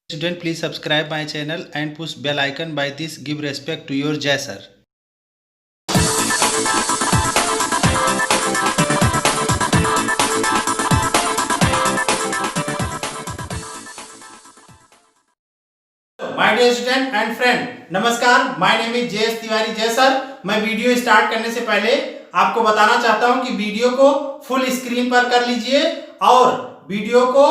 Student, please subscribe my channel and push bell icon. By this, give respect to your Jai sir. My dear student and friend, नमस्कार। My name is JS Tiwari Jai sir. मैं video start करने से पहले आपको बताना चाहता हूं कि वीडियो को फुल स्क्रीन पर कर लीजिए और वीडियो को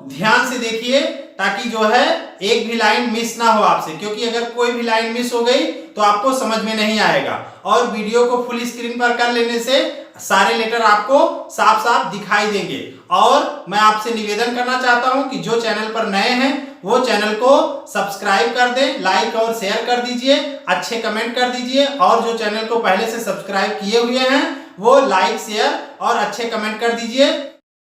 ध्यान से देखिए ताकि जो है एक भी लाइन मिस ना हो आपसे, क्योंकि अगर कोई भी लाइन मिस हो गई तो आपको समझ में नहीं आएगा। और वीडियो को फुल स्क्रीन पर कर लेने से सारे लेटर आपको साफ साफ दिखाई देंगे। और मैं आपसे निवेदन करना चाहता हूं कि जो चैनल पर नए हैं वो चैनल को सब्सक्राइब कर दें, लाइक और शेयर कर दीजिए, अच्छे कमेंट कर दीजिए। और जो चैनल को पहले से सब्सक्राइब किए हुए हैं वो लाइक, शेयर और अच्छे कमेंट कर दीजिए।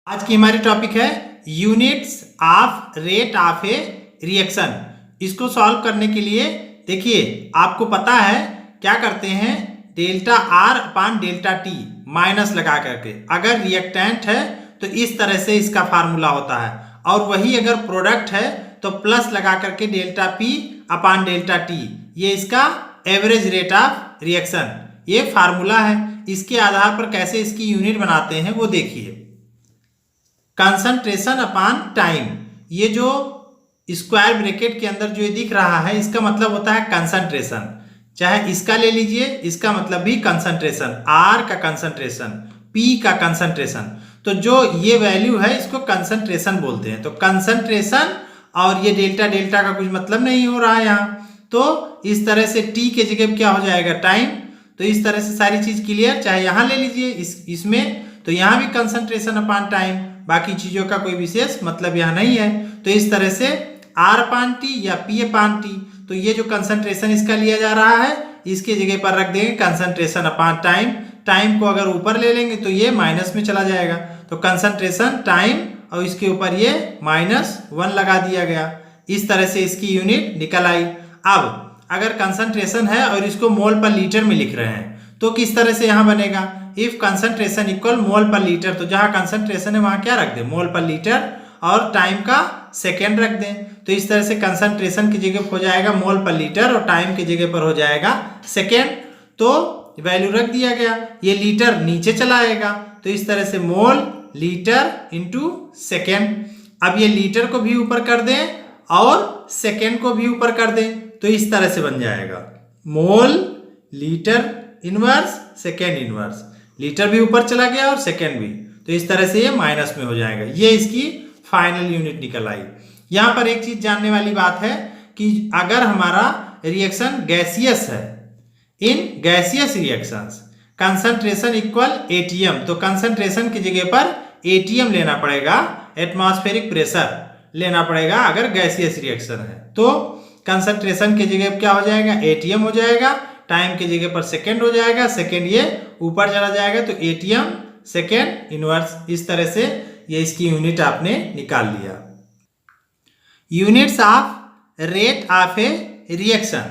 आज की हमारी टॉपिक है units of rate of a reaction. इसको सॉल्व करने के लिए देखिए, आपको पता है क्या करते हैं, डेल्टा R अपान डेल्टा T माइनस लगा करके। अगर रिएक्टेंट है तो इस तरह से इसका फार्मूला होता है, और वही अगर प्रोडक्ट है तो प्लस लगा करके डेल्टा P अपान डेल्टा T। ये इसका एवरेज रेट ऑफ रिएक्शन, ये फार्मूला है। इसके आधार पर कैसे इसकी यूनिट बनाते हैं वो देखिए। कंसंट्रेशन अपान टाइम, ये जो स्क्वायर ब्रैकेट के अंदर जो ये दिख रहा है इसका मतलब होता है कंसंट्रेशन। चाहे इसका ले लीजिए, इसका मतलब भी कंसंट्रेशन, R का कंसंट्रेशन, P का कंसंट्रेशन। तो जो ये वैल्यू है इसको कंसंट्रेशन बोलते हैं। तो कंसंट्रेशन और ये डेल्टा डेल्टा का कुछ मतलब नहीं हो रहा है यहाँ। तो इस तरह से T के जगह क्या हो जाएगा, टाइम। तो इस तरह से सारी चीज क्लियर। चाहे यहाँ ले लीजिए इसमें, तो यहाँ भी कंसंट्रेशन अपान टाइम, बाकी चीजों का कोई विशेष मतलब यहाँ नहीं है। तो इस तरह से R अपान T या P अपान T, तो ये जो कंसंट्रेशन इसका लिया जा रहा है इसके जगह पर रख देंगे कंसंट्रेशन अपान टाइम। टाइम को अगर ऊपर ले लेंगे तो ये माइनस में चला जाएगा। तो कंसंट्रेशन टाइम और इसके ऊपर ये -1 लगा दिया गया। इस तरह से इसकी यूनिट निकल आई। अब अगर कंसंट्रेशन है और इसको मोल पर लीटर में लिख रहे हैं तो किस तरह से यहाँ बनेगा, if concentration equal mole per litre, तो जहाँ कंसंट्रेशन है वहाँ क्या रख दें, मोल पर लीटर, और टाइम का सेकेंड रख दें। तो इस तरह से कंसंट्रेशन की जगह हो जाएगा मोल पर लीटर और टाइम की जगह पर हो जाएगा सेकेंड। तो वैल्यू रख दिया गया, ये लीटर नीचे चला आएगा। तो इस तरह से मोल लीटर इंटू सेकेंड। अब ये लीटर को भी ऊपर कर दें और सेकेंड को भी ऊपर कर दें, तो इस तरह से बन जाएगा मोल litre inverse second inverse. Litre भी ऊपर चला गया और सेकेंड भी, तो इस तरह से ये माइनस में हो जाएगा। ये इसकी फाइनल यूनिट निकल आई। यहाँ पर एक चीज जानने वाली बात है कि अगर हमारा रिएक्शन गैसियस है, in gaseous reactions concentration equal ATM, तो कंसंट्रेशन की जगह पर ATM लेना पड़ेगा, एटमॉस्फेरिक प्रेशर लेना पड़ेगा अगर गैसियस रिएक्शन है। तो कंसंट्रेशन की जगह क्या हो जाएगा, ATM हो जाएगा, टाइम की जगह पर सेकेंड हो जाएगा, सेकेंड ये ऊपर चला जाएगा, तो ATM सेकेंड इनवर्स। इस तरह से ये इसकी यूनिट आपने निकाल लिया। Units of rate of a reaction,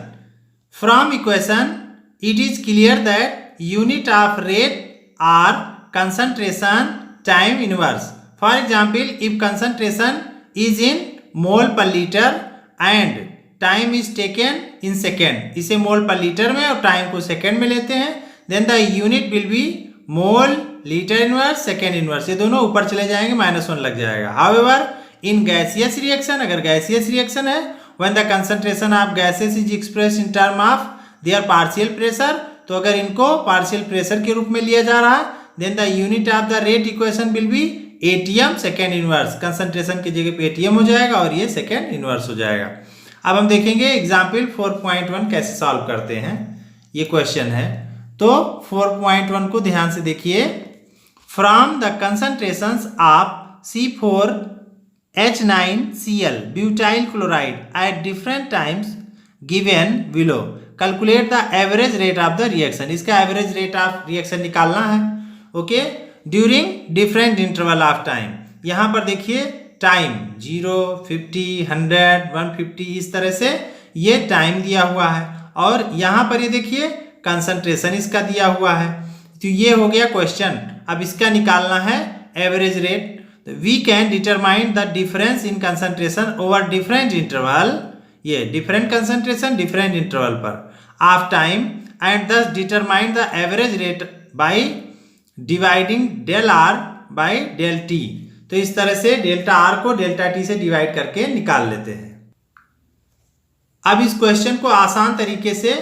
from equation it is clear that unit of rate are concentration time inverse. For example, if concentration is in mole per litre and time is taken in second, इसे mole per litre में और time को second में लेते हैं, then the unit will be mole litre inverse second inverse. ये दोनों ऊपर चले जाएंगे, -1 लग जाएगा। हाउएवर इन गैसियस रिएक्शन, अगर गैसियस रिएक्शन है, when the concentration of gases is expressed in term of their partial pressure, तो अगर इनको पार्शियल प्रेशर के रूप में लिया जा रहा है, then the unit of the rate equation will be ATM second inverse. Concentration की जगह पे ATM हो जाएगा और ये सेकेंड इनवर्स हो जाएगा। अब हम देखेंगे एग्जाम्पल 4.1 कैसे सॉल्व करते हैं। ये क्वेश्चन है, तो 4.1 को ध्यान से देखिए। From the concentrations of C4H9Cl butyl chloride at different times given below, calculate the average rate of the reaction. इसका एवरेज रेट ऑफ रिएक्शन निकालना है, okay, during different interval of time. यहाँ पर देखिए टाइम 0, 50, 100, 150, इस तरह से ये टाइम दिया हुआ है। और यहाँ पर ये देखिए कंसंट्रेशन इसका दिया हुआ है। तो ये हो गया क्वेश्चन। अब इसका निकालना है average rate. We can determine the difference in concentration over different interval, ये डिफरेंट कंसंट्रेशन डिफरेंट इंटरवल पर of time and thus determine the average rate by dividing del R by del T. तो इस तरह से delta R को delta T से divide करके निकाल लेते हैं। अब इस क्वेश्चन को आसान तरीके से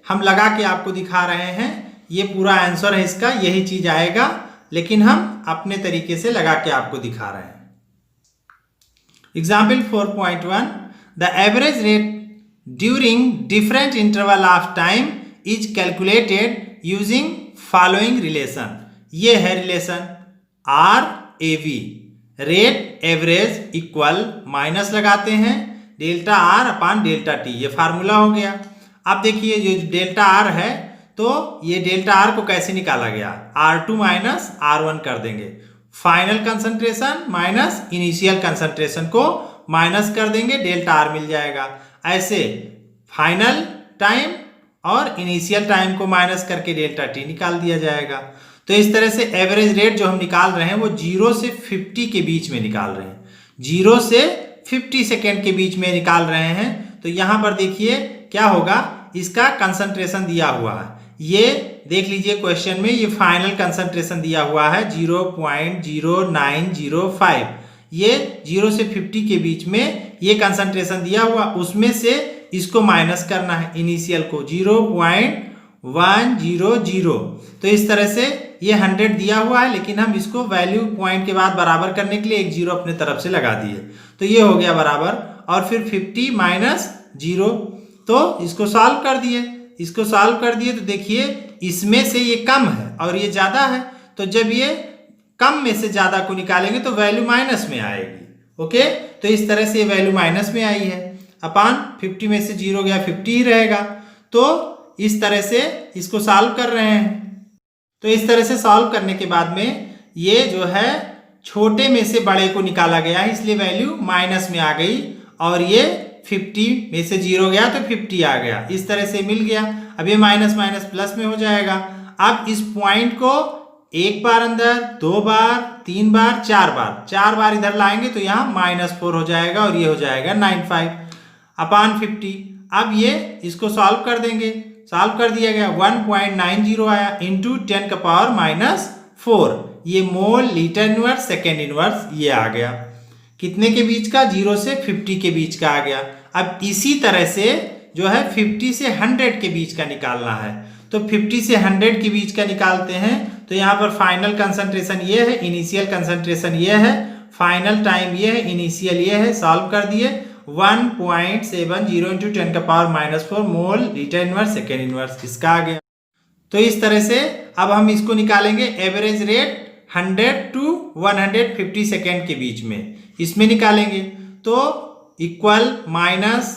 हम लगा के आपको दिखा रहे हैं। ये पूरा आंसर है इसका, यही चीज आएगा, लेकिन हम अपने तरीके से लगा के आपको दिखा रहे हैं। Example 4.1 the average rate during different interval of time is calculated using following relation. ये है relation R A V, rate average equal minus लगाते हैं delta R upon delta T, ये फार्मूला हो गया। अब देखिए जो डेल्टा आर है, तो ये डेल्टा आर को कैसे निकाला गया, R2 माइनस R1 कर देंगे, final concentration minus initial concentration को माइनस कर देंगे, डेल्टा आर मिल जाएगा। ऐसे फाइनल टाइम और इनिशियल टाइम को माइनस करके डेल्टा टी निकाल दिया जाएगा। तो इस तरह से एवरेज रेट जो हम निकाल रहे हैं वो 0 से 50 के बीच में निकाल रहे हैं, 0 से 50 सेकेंड के बीच में निकाल रहे हैं। तो यहाँ पर देखिए क्या होगा, इसका कंसंट्रेशन दिया हुआ है, ये देख लीजिए क्वेश्चन में, ये फाइनल कंसंट्रेशन दिया हुआ है 0.0905, ये 0 से 50 के बीच में ये कंसंट्रेशन दिया हुआ, उसमें से इसको माइनस करना है इनिशियल को 0.100। तो इस तरह से ये 100 दिया हुआ है, लेकिन हम इसको वैल्यू पॉइंट के बाद बराबर करने के लिए एक 0 अपने तरफ से लगा दिए, तो ये हो गया बराबर। और फिर 50 माइनस 0, तो इसको सॉल्व कर दिए, इसको सॉल्व कर दिए तो देखिए इसमें से ये कम है और ये ज्यादा है, तो जब ये कम में से ज्यादा को निकालेंगे तो वैल्यू माइनस में आएगी। ओके, तो इस तरह से वैल्यू माइनस में आई है, अपान 50 में से 0 गया 50 ही रहेगा। तो इस तरह से इसको सॉल्व कर रहे हैं। तो इस तरह से सॉल्व करने के बाद में ये जो है छोटे में से बड़े को निकाला गया है, इसलिए वैल्यू माइनस में आ गई, और ये 50 में से 0 गया तो 50 आ गया, इस तरह से मिल गया। अब ये माइनस माइनस प्लस में हो जाएगा। अब इस पॉइंट को एक बार अंदर, 2 बार, 3 बार, 4 बार इधर लाएंगे तो यहाँ -4 हो जाएगा और ये हो जाएगा 95 अपान 50। अब ये इसको सॉल्व कर देंगे, सॉल्व कर दिया गया, 1.90 आया इंटू 10 का पावर -4, ये मोल लीटर इनवर्स सेकेंड इनवर्स ये आ गया। कितने के बीच का, 0 से 50 के बीच का आ गया। अब इसी तरह से जो है 50 से 100 के बीच का निकालना है, तो 50 से 100 के बीच का निकालते हैं। तो यहाँ पर फाइनल कंसंट्रेशन ये है, इनिशियल कंसंट्रेशन ये है, फाइनल टाइम ये है, इनिशियल ये है, सॉल्व कर दिए 1.70 इंटू 10 का पावर -4 मोल लीटर इनवर्स सेकेंड इनवर्स, इसका आ गया। तो इस तरह से अब हम इसको निकालेंगे एवरेज रेट 100 to 150 सेकेंड के बीच में, इसमें निकालेंगे। तो equal minus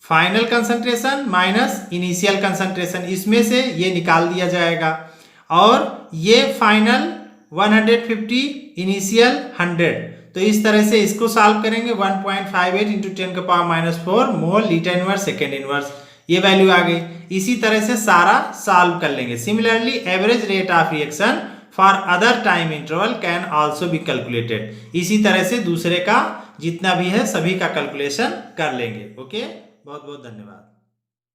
final concentration minus initial concentration, इसमें से ये निकाल दिया जाएगा, और ये फाइनल 150 इनिशियल 100। तो इस तरह से इसको सॉल्व करेंगे 1.58 इंटू 10 का पावर -4 मोल लीटर इनवर्स सेकेंड इनवर्स, ये वैल्यू आ गई। इसी तरह से सारा सॉल्व कर लेंगे। Similarly average rate of reaction for other time interval can also be calculated, इसी तरह से दूसरे का जितना भी है सभी का कैलकुलेशन कर लेंगे। ओके, बहुत बहुत धन्यवाद।